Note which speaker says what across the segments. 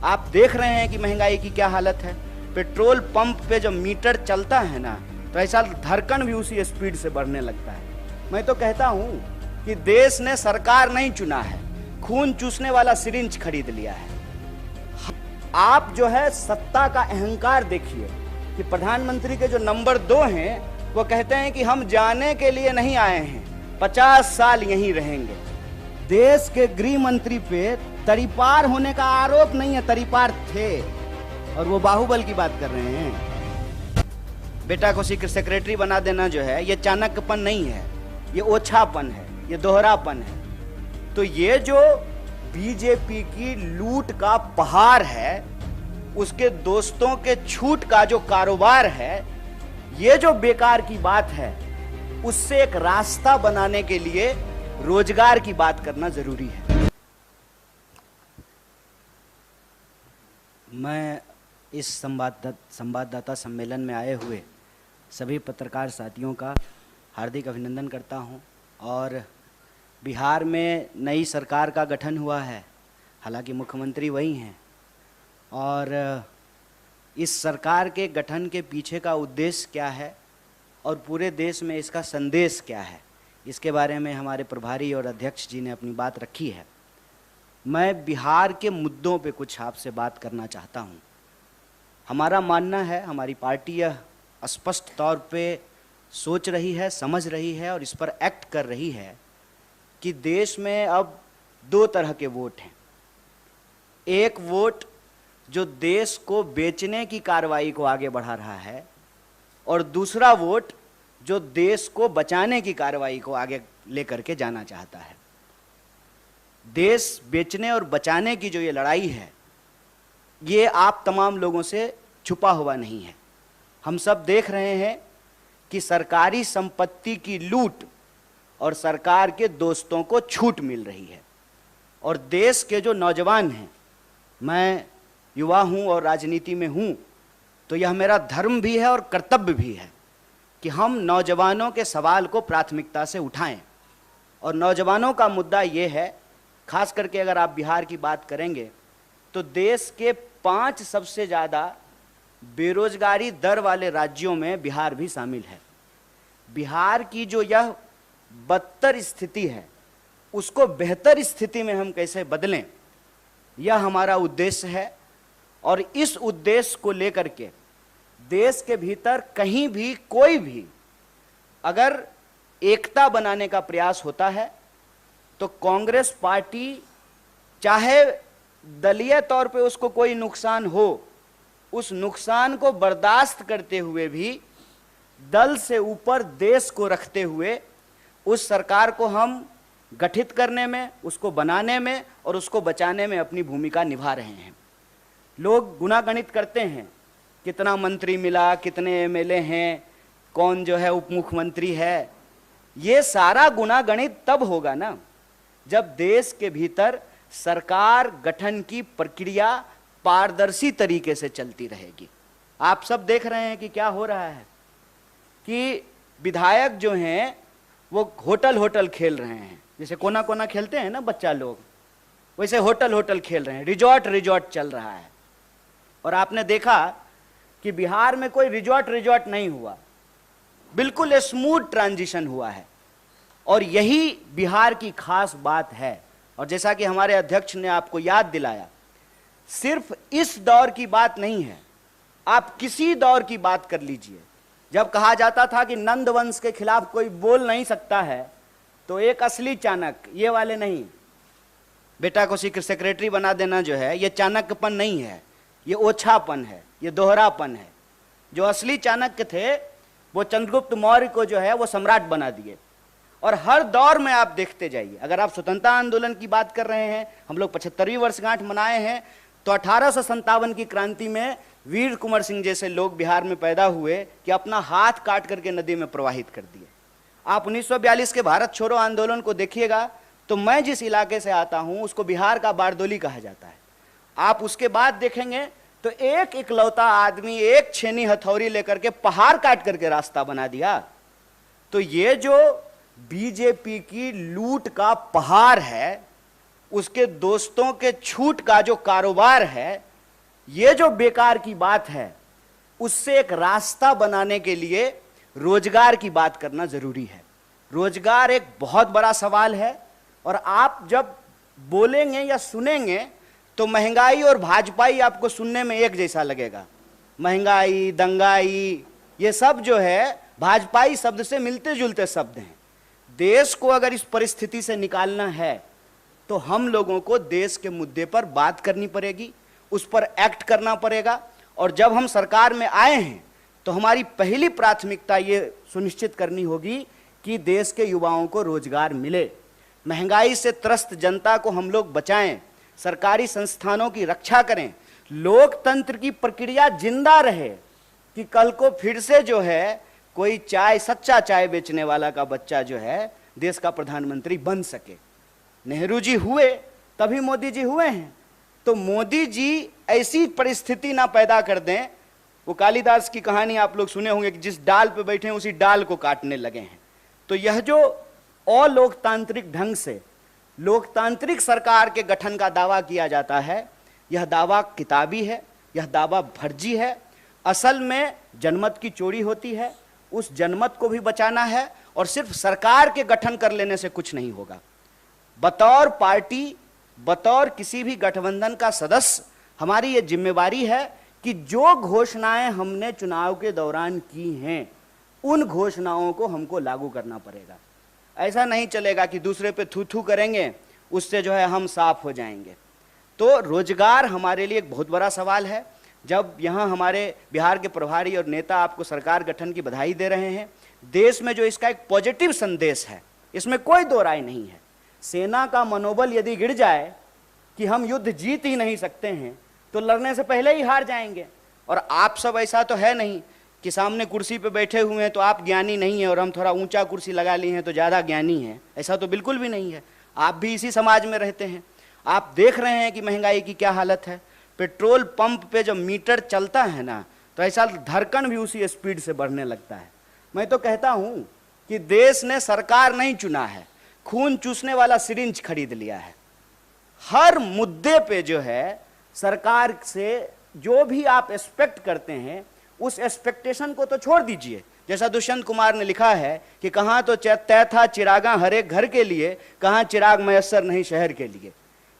Speaker 1: आप देख रहे हैं कि महंगाई की क्या हालत है। पेट्रोल पंप पे जब मीटर चलता है ना, तो ऐसा धड़कन भी उसी स्पीड से बढ़ने लगता है। मैं तो कहता हूं कि देश ने सरकार नहीं चुना है, खून चूसने वाला सिरिंज खरीद लिया है। आप जो है सत्ता का अहंकार देखिए कि प्रधानमंत्री के जो नंबर 2 हैं वो कहते हैं कि हम जाने के लिए नहीं आए हैं, 50 साल यहीं रहेंगे। देश के गृह मंत्री पे तरीपार होने का आरोप नहीं है, तरीपार थे, और वो बाहुबल की बात कर रहे हैं। बेटा को सेक्रेटरी बना देना जो है ये चाणक्यपन नहीं है, ये ओछापन है, ये दोहरापन है। तो ये जो बीजेपी की लूट का पहाड़ है, उसके दोस्तों के छूट का जो कारोबार है, ये जो बेकार की बात है, उससे एक रास्ता बनाने के लिए रोजगार की बात करना जरूरी है। मैं इस संवाददाता सम्मेलन में आए हुए सभी पत्रकार साथियों का हार्दिक अभिनंदन करता हूं। और बिहार में नई सरकार का गठन हुआ है, हालांकि मुख्यमंत्री वही हैं, और इस सरकार के गठन के पीछे का उद्देश्य क्या है और पूरे देश में इसका संदेश क्या है, इसके बारे में हमारे प्रभारी और अध्यक्ष जी ने अपनी बात रखी है। मैं बिहार के मुद्दों पे कुछ आपसे बात करना चाहता हूँ। हमारा मानना है, हमारी पार्टी यह स्पष्ट तौर पे सोच रही है, समझ रही है और इस पर एक्ट कर रही है कि देश में अब 2 तरह के वोट हैं। एक वोट जो देश को बेचने की कार्रवाई को आगे बढ़ा रहा है, और दूसरा वोट जो देश को बचाने की कार्रवाई को आगे लेकर के जाना चाहता है। देश बेचने और बचाने की जो ये लड़ाई है, ये आप तमाम लोगों से छुपा हुआ नहीं है। हम सब देख रहे हैं कि सरकारी संपत्ति की लूट और सरकार के दोस्तों को छूट मिल रही है। और देश के जो नौजवान हैं, मैं युवा हूं और राजनीति में हूं, तो यह मेरा धर्म भी है और कर्तव्य भी है कि हम नौजवानों के सवाल को प्राथमिकता से उठाएं। और नौजवानों का मुद्दा ये है, खास करके अगर आप बिहार की बात करेंगे तो देश के 5 सबसे ज़्यादा बेरोजगारी दर वाले राज्यों में बिहार भी शामिल है। बिहार की जो यह बदतर स्थिति है, उसको बेहतर स्थिति में हम कैसे बदलें, यह हमारा उद्देश्य है। और इस उद्देश्य को लेकर के देश के भीतर कहीं भी कोई भी अगर एकता बनाने का प्रयास होता है, तो कांग्रेस पार्टी, चाहे दलीय तौर पे उसको कोई नुकसान हो, उस नुकसान को बर्दाश्त करते हुए भी दल से ऊपर देश को रखते हुए उस सरकार को हम गठित करने में, उसको बनाने में और उसको बचाने में अपनी भूमिका निभा रहे हैं। लोग गुणागणित करते हैं, कितना मंत्री मिला, कितने एमएलए हैं, कौन जो है उप मुख्यमंत्री है। ये सारा गुणागणित तब होगा ना जब देश के भीतर सरकार गठन की प्रक्रिया पारदर्शी तरीके से चलती रहेगी। आप सब देख रहे हैं कि क्या हो रहा है कि विधायक जो हैं वो होटल खेल रहे हैं, जैसे कोना कोना खेलते हैं ना बच्चा लोग, वैसे होटल खेल रहे हैं, रिजॉर्ट चल रहा है। और आपने देखा कि बिहार में कोई रिजॉर्ट नहीं हुआ, बिल्कुल स्मूथ ट्रांजिशन हुआ है। और यही बिहार की खास बात है। और जैसा कि हमारे अध्यक्ष ने आपको याद दिलाया, सिर्फ इस दौर की बात नहीं है, आप किसी दौर की बात कर लीजिए। जब कहा जाता था कि नंद वंश के खिलाफ कोई बोल नहीं सकता है, तो एक असली चाणक्य, ये वाले नहीं, बेटा को सेक्रेटरी बना देना जो है ये चाणक्यपन नहीं है, ये ओछापन है, ये दोहरापन है। जो असली चाणक्य थे वो चंद्रगुप्त मौर्य को जो है वो सम्राट बना दिए। और हर दौर में आप देखते जाइए, अगर आप स्वतंत्रता आंदोलन की बात कर रहे हैं, हम लोग 75वीं वर्षगांठ मनाए हैं, तो 1857 की क्रांति में वीर कुंवर सिंह जैसे लोग बिहार में पैदा हुए कि अपना हाथ काट करके नदी में प्रवाहित कर दिए। आप 1942 के भारत छोड़ो आंदोलन को देखिएगा, तो मैं जिस इलाके से आता हूं उसको बिहार का बारदोली कहा जाता है। आप उसके बाद देखेंगे तो एक इकलौता आदमी एक छेनी हथौड़ी लेकर के पहाड़ काट करके रास्ता बना दिया। तो ये जो बीजेपी की लूट का पहाड़ है, उसके दोस्तों के छूट का जो कारोबार है, ये जो बेकार की बात है, उससे एक रास्ता बनाने के लिए रोजगार की बात करना जरूरी है। रोजगार एक बहुत बड़ा सवाल है, और आप जब बोलेंगे या सुनेंगे तो महंगाई और भाजपाई आपको सुनने में एक जैसा लगेगा। महंगाई, दंगाई, ये सब जो है भाजपाई शब्द से मिलते जुलते शब्द हैं। देश को अगर इस परिस्थिति से निकालना है तो हम लोगों को देश के मुद्दे पर बात करनी पड़ेगी, उस पर एक्ट करना पड़ेगा। और जब हम सरकार में आए हैं तो हमारी पहली प्राथमिकता ये सुनिश्चित करनी होगी कि देश के युवाओं को रोजगार मिले, महंगाई से त्रस्त जनता को हम लोग बचाएं, सरकारी संस्थानों की रक्षा करें, लोकतंत्र की प्रक्रिया जिंदा रहे कि कल को फिर से जो है कोई चाय, सच्चा चाय बेचने वाला का बच्चा जो है देश का प्रधानमंत्री बन सके। नेहरू जी हुए तभी मोदी जी हुए हैं, तो मोदी जी ऐसी परिस्थिति ना पैदा कर दें। वो कालिदास की कहानी आप लोग सुने होंगे कि जिस डाल पे बैठे हैं उसी डाल को काटने लगे हैं। तो यह जो अलोकतांत्रिक ढंग से लोकतांत्रिक सरकार के गठन का दावा किया जाता है, यह दावा किताबी है, यह दावा फर्जी है। असल में जनमत की चोरी होती है, उस जनमत को भी बचाना है, और सिर्फ सरकार के गठन कर लेने से कुछ नहीं होगा। बतौर पार्टी, बतौर किसी भी गठबंधन का सदस्य हमारी ये जिम्मेवारी है कि जो घोषणाएं हमने चुनाव के दौरान की हैं उन घोषणाओं को हमको लागू करना पड़ेगा। ऐसा नहीं चलेगा कि दूसरे पे थू थू करेंगे, उससे जो है हम साफ हो जाएंगे। तो रोजगार हमारे लिए एक बहुत बड़ा सवाल है। जब यहाँ हमारे बिहार के प्रभारी और नेता आपको सरकार गठन की बधाई दे रहे हैं, देश में जो इसका एक पॉजिटिव संदेश है, इसमें कोई दो राय नहीं है। सेना का मनोबल यदि गिर जाए कि हम युद्ध जीत ही नहीं सकते हैं तो लड़ने से पहले ही हार जाएंगे। और आप सब ऐसा तो है नहीं कि सामने कुर्सी पे बैठे हुए हैं तो आप ज्ञानी नहीं हैं और हम थोड़ा ऊंचा कुर्सी लगा लिए हैं तो ज़्यादा ज्ञानी हैं, ऐसा तो बिल्कुल भी नहीं है। आप भी इसी समाज में रहते हैं। आप देख रहे हैं कि महंगाई की क्या हालत है। पेट्रोल पंप पे जब मीटर चलता है ना, तो ऐसा धड़कन भी उसी स्पीड से बढ़ने लगता है। मैं तो कहता हूं कि देश ने सरकार नहीं चुना है, खून चूसने वाला सिरिंज खरीद लिया है। हर मुद्दे पे जो है सरकार से जो भी आप एक्सपेक्ट करते हैं उस एक्सपेक्टेशन को तो छोड़ दीजिए। जैसा दुष्यंत कुमार ने लिखा है कि कहाँ तो तय था चिरागा हर एक घर के लिए, कहाँ चिराग मयस्सर नहीं शहर के लिए।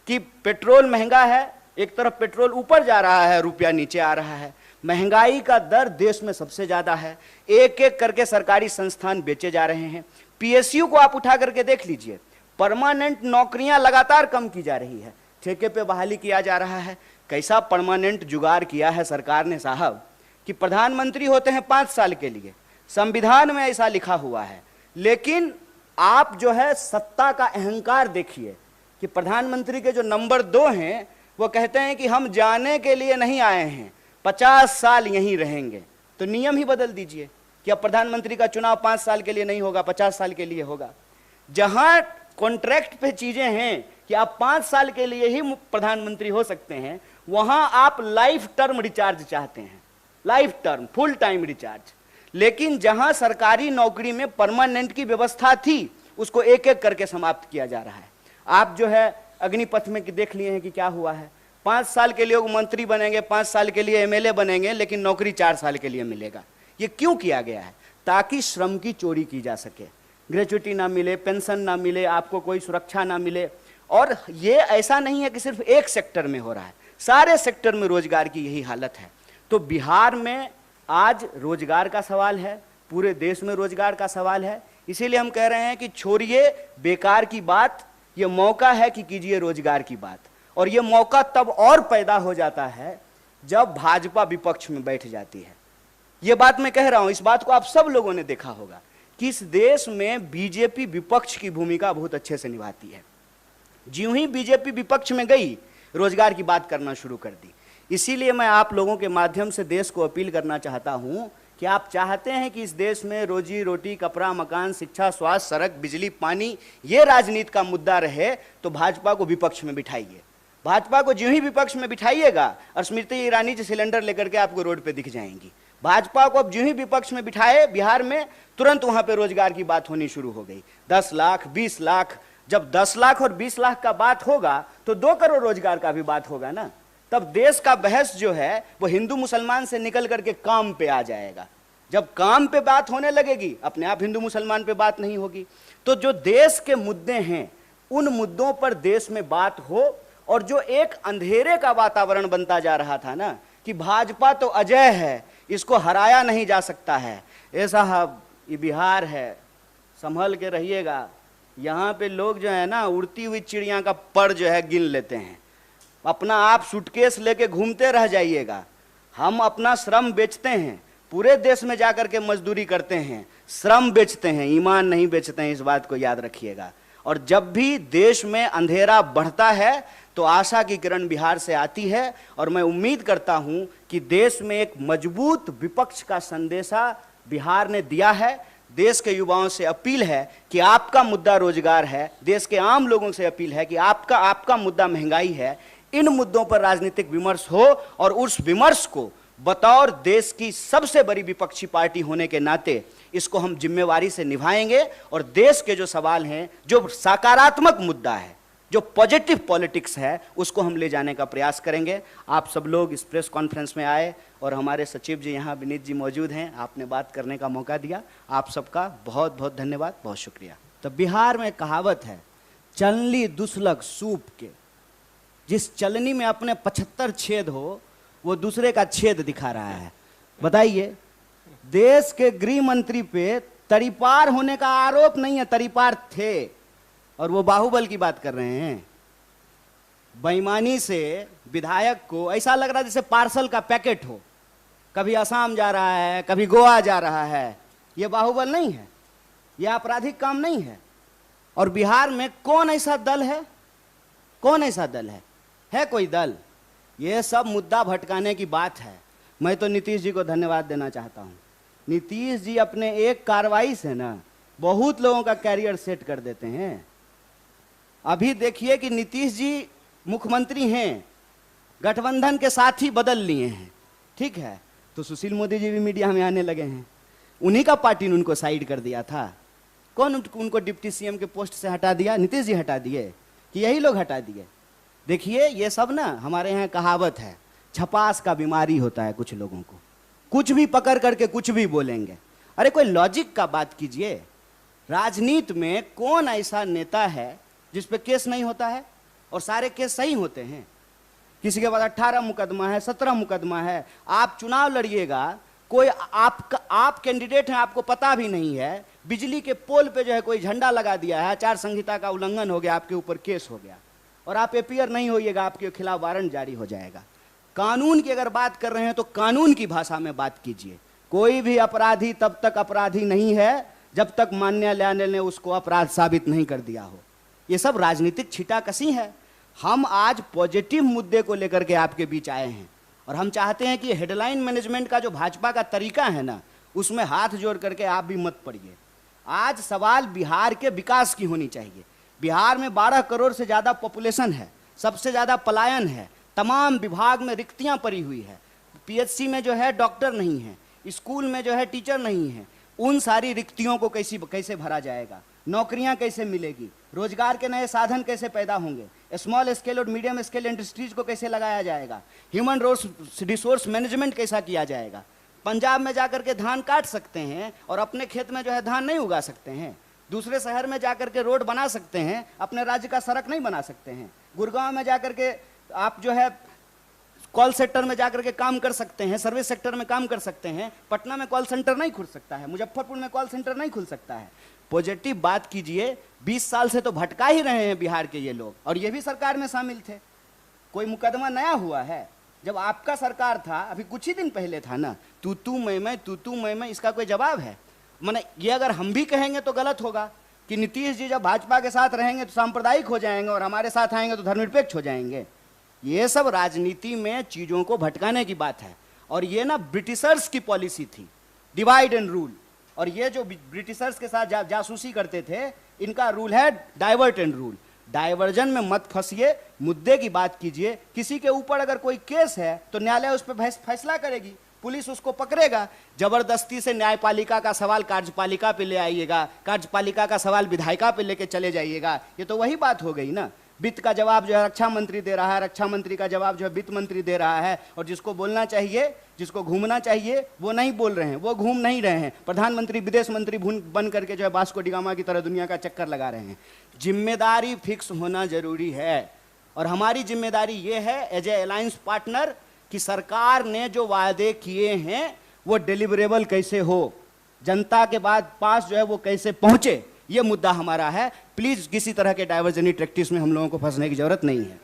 Speaker 1: कि पेट्रोल महंगा है, एक तरफ पेट्रोल ऊपर जा रहा है, रुपया नीचे आ रहा है। महंगाई का दर देश में सबसे ज्यादा है। एक एक करके सरकारी संस्थान बेचे जा रहे हैं। पीएसयू को आप उठा करके देख लीजिए, परमानेंट नौकरियां लगातार कम की जा रही है, ठेके पे बहाली किया जा रहा है। कैसा परमानेंट जुगाड़ किया है सरकार ने साहब कि प्रधानमंत्री होते हैं 5 साल के लिए, संविधान में ऐसा लिखा हुआ है। लेकिन आप जो है सत्ता का अहंकार देखिए कि प्रधानमंत्री के जो नंबर 2 हैं वो कहते हैं कि हम जाने के लिए नहीं आए हैं, 50 साल यहीं रहेंगे। तो नियम ही बदल दीजिए कि अब प्रधानमंत्री का चुनाव 5 साल के लिए नहीं होगा, 50 साल के लिए होगा। जहां कॉन्ट्रैक्ट पे चीजें हैं कि आप 5 साल के लिए ही प्रधानमंत्री हो सकते हैं, वहां आप लाइफ टर्म रिचार्ज चाहते हैं, life term, full time recharge. लेकिन जहां सरकारी नौकरी में परमानेंट की व्यवस्था थी उसको एक एक करके समाप्त किया जा रहा है। आप जो है अग्निपथ में देख लिए हैं कि क्या हुआ है। 5 साल के लिए वो मंत्री बनेंगे, 5 साल के लिए एमएलए बनेंगे, लेकिन नौकरी 4 साल के लिए मिलेगा। ये क्यों किया गया है? ताकि श्रम की चोरी की जा सके, ग्रेच्युटी ना मिले, पेंशन ना मिले, आपको कोई सुरक्षा ना मिले। और ये ऐसा नहीं है कि सिर्फ एक सेक्टर में हो रहा है, सारे सेक्टर में रोजगार की यही हालत है। तो बिहार में आज रोजगार का सवाल है, पूरे देश में रोजगार का सवाल है। इसीलिए हम कह रहे हैं कि छोड़िए बेकार की बात, ये मौका है कि कीजिए रोजगार की बात। और ये मौका तब और पैदा हो जाता है जब भाजपा विपक्ष में बैठ जाती है। ये बात मैं कह रहा हूं, इस बात को आप सब लोगों ने देखा होगा कि इस देश में बीजेपी विपक्ष की भूमिका बहुत अच्छे से निभाती है। ज्यों ही बीजेपी विपक्ष में गई, रोजगार की बात करना शुरू कर दी। इसीलिए मैं आप लोगों के माध्यम से देश को अपील करना चाहता हूं कि आप चाहते हैं कि इस देश में रोजी रोटी, कपड़ा, मकान, शिक्षा, स्वास्थ्य, सड़क, बिजली, पानी, ये राजनीति का मुद्दा रहे तो भाजपा को विपक्ष में बिठाइए। भाजपा को ज्यों ही विपक्ष में बिठाइएगा, और स्मृति ईरानी जी सिलेंडर लेकर के आपको रोड पे दिख जाएंगी। भाजपा को अब ज्यों ही विपक्ष में बिठाए बिहार में, तुरंत वहां पे रोजगार की बात होनी शुरू हो गई। 10 लाख, 20 लाख, जब 10 लाख और 20 लाख का बात होगा तो 2 करोड़ रोजगार का भी बात होगा ना। तब देश का बहस जो है वो हिंदू मुसलमान से निकल करके काम पे आ जाएगा। जब काम पे बात होने लगेगी, अपने आप हिंदू मुसलमान पे बात नहीं होगी। तो जो देश के मुद्दे हैं, उन मुद्दों पर देश में बात हो। और जो एक अंधेरे का वातावरण बनता जा रहा था ना, कि भाजपा तो अजय है, इसको हराया नहीं जा सकता है, ऐसा ये बिहार है, संभल के रहिएगा। यहाँ पे लोग जो है ना, उड़ती हुई चिड़िया का पर जो है गिन लेते हैं। अपना आप सूटकेस लेके घूमते रह जाइएगा। हम अपना श्रम बेचते हैं, पूरे देश में जाकर के मजदूरी करते हैं, श्रम बेचते हैं, ईमान नहीं बेचते हैं, इस बात को याद रखिएगा। और जब भी देश में अंधेरा बढ़ता है तो आशा की किरण बिहार से आती है। और मैं उम्मीद करता हूं कि देश में एक मजबूत विपक्ष का संदेशा बिहार ने दिया है। देश के युवाओं से अपील है कि आपका मुद्दा रोजगार है, देश के आम लोगों से अपील है कि आपका मुद्दा महंगाई है। इन मुद्दों पर राजनीतिक विमर्श हो और उस विमर्श को बतौर देश की सबसे बड़ी विपक्षी पार्टी होने के नाते इसको हम जिम्मेवारी से निभाएंगे। और देश के जो सवाल हैं, जो सकारात्मक मुद्दा है, जो पॉजिटिव पॉलिटिक्स है, उसको हम ले जाने का प्रयास करेंगे। आप सब लोग इस प्रेस कॉन्फ्रेंस में आए और हमारे सचिव जी यहाँ विनीत जी मौजूद हैं, आपने बात करने का मौका दिया, आप सबका बहुत बहुत धन्यवाद, बहुत शुक्रिया। तो बिहार में कहावत है, चलनी दुसलक सूप के, जिस चलनी में अपने 75 छेद हो वो दूसरे का छेद दिखा रहा है। बताइए, देश के गृह मंत्री पे तरीपार होने का आरोप नहीं है, तरीपार थे, और वो बाहुबल की बात कर रहे हैं। बेईमानी से विधायक को ऐसा लग रहा है जैसे पार्सल का पैकेट हो, कभी असम जा रहा है, कभी गोवा जा रहा है। ये बाहुबल नहीं है, ये आपराधिक काम नहीं है। और बिहार में कौन ऐसा दल है, कौन ऐसा दल है कोई दल? ये सब मुद्दा भटकाने की बात है। मैं तो नीतीश जी को धन्यवाद देना चाहता हूं। नीतीश जी अपने एक कार्रवाई से ना बहुत लोगों का कैरियर सेट कर देते हैं। अभी देखिए कि नीतीश जी मुख्यमंत्री हैं, गठबंधन के साथ ही बदल लिए हैं, ठीक है, तो सुशील मोदी जी भी मीडिया में आने लगे हैं। उन्हीं का पार्टी ने उनको साइड कर दिया था। कौन उनको डिप्टी सीएम के पोस्ट से हटा दिया? नीतीश जी हटा दिए कि यही लोग हटा दिए? देखिए, ये सब ना हमारे यहाँ कहावत है, छपास का बीमारी होता है कुछ लोगों को, कुछ भी पकड़ करके कुछ भी बोलेंगे। अरे कोई लॉजिक का बात कीजिए। राजनीति में कौन ऐसा नेता है जिस पे केस नहीं होता है? और सारे केस सही होते हैं। किसी के पास 18 मुकदमा है, 17 मुकदमा है। आप चुनाव लड़िएगा, कोई आप कैंडिडेट हैं, आपको पता भी नहीं है, बिजली के पोल पे जो है कोई झंडा लगा दिया है, आचार संहिता का उल्लंघन हो गया, आपके ऊपर केस हो गया, और आप एपीयर नहीं होइएगा, आपके खिलाफ वारंट जारी हो जाएगा। कानून की अगर बात कर रहे हैं तो कानून की भाषा में बात कीजिए। कोई भी अपराधी तब तक अपराधी नहीं है जब तक न्यायालय ने उसको अपराध साबित नहीं कर दिया हो। ये सब राजनीतिक छीटाकशी है। हम आज पॉजिटिव मुद्दे को लेकर के आपके बीच आए हैं, और हम चाहते हैं कि हेडलाइन मैनेजमेंट का जो भाजपा का तरीका है ना, उसमें हाथ जोड़ करके आप भी मत पड़िए। आज सवाल बिहार के विकास की होनी चाहिए। बिहार में 12 करोड़ से ज़्यादा पॉपुलेशन है, सबसे ज़्यादा पलायन है, तमाम विभाग में रिक्तियां पड़ी हुई है, पीएचसी में जो है डॉक्टर नहीं है, स्कूल में जो है टीचर नहीं है। उन सारी रिक्तियों को कैसे भरा जाएगा? नौकरियां कैसे मिलेगी? रोजगार के नए साधन कैसे पैदा होंगे? स्मॉल स्केल और मीडियम स्केल इंडस्ट्रीज को कैसे लगाया जाएगा? ह्यूमन रिसोर्स मैनेजमेंट कैसा किया जाएगा? पंजाब में जाकर के धान काट सकते हैं और अपने खेत में जो है धान नहीं उगा सकते हैं। दूसरे शहर में जाकर के रोड बना सकते हैं, अपने राज्य का सड़क नहीं बना सकते हैं। गुड़गांव में जाकर के आप जो है कॉल सेंटर में जाकर के काम कर सकते हैं, सर्विस सेक्टर में काम कर सकते हैं। पटना में कॉल सेंटर नहीं खुल सकता है, मुजफ्फरपुर में कॉल सेंटर नहीं खुल सकता है। पॉजिटिव बात कीजिए। 20 साल से तो भटका ही रहे हैं बिहार के ये लोग, और ये भी सरकार में शामिल थे। कोई मुकदमा नया हुआ है? जब आपका सरकार था, अभी कुछ ही दिन पहले था ना, तू मैं, इसका कोई जवाब है? माने ये अगर हम भी कहेंगे तो गलत होगा कि नीतीश जी जब भाजपा के साथ रहेंगे तो सांप्रदायिक हो जाएंगे और हमारे साथ आएंगे तो धर्मनिरपेक्ष हो जाएंगे। ये सब राजनीति में चीजों को भटकाने की बात है। और ये ना ब्रिटिशर्स की पॉलिसी थी, डिवाइड एंड रूल। और ये जो ब्रिटिशर्स के साथ जासूसी करते थे, इनका रूल है डाइवर्ट एंड रूल। डाइवर्जन में मत फंसिए, मुद्दे की बात कीजिए। किसी के ऊपर अगर कोई केस है तो न्यायालय उस पर फैसला करेगी, पुलिस उसको पकड़ेगा। जबरदस्ती से न्यायपालिका का सवाल कार्यपालिका पे ले आइएगा, कार्यपालिका का सवाल विधायिका पे लेके चले जाइएगा, ये तो वही बात हो गई ना। वित्त का जवाब जो है रक्षा मंत्री दे रहा है, रक्षा मंत्री का जवाब जो है वित्त मंत्री दे रहा है, और जिसको बोलना चाहिए, जिसको घूमना चाहिए वो नहीं बोल रहे हैं, वो घूम नहीं रहे हैं। प्रधानमंत्री विदेश मंत्री बन करके जो है वास्को डी गामा की तरह दुनिया का चक्कर लगा रहे हैं। जिम्मेदारी फिक्स होना जरूरी है, और हमारी जिम्मेदारी ये है एज ए अलायंस पार्टनर कि सरकार ने जो वायदे किए हैं वो डिलीवरेबल कैसे हो, जनता के बाद पास जो है वो कैसे पहुंचे, ये मुद्दा हमारा है। प्लीज किसी तरह के डाइवर्जनी टैक्टिक्स में हम लोगों को फंसने की जरूरत नहीं है।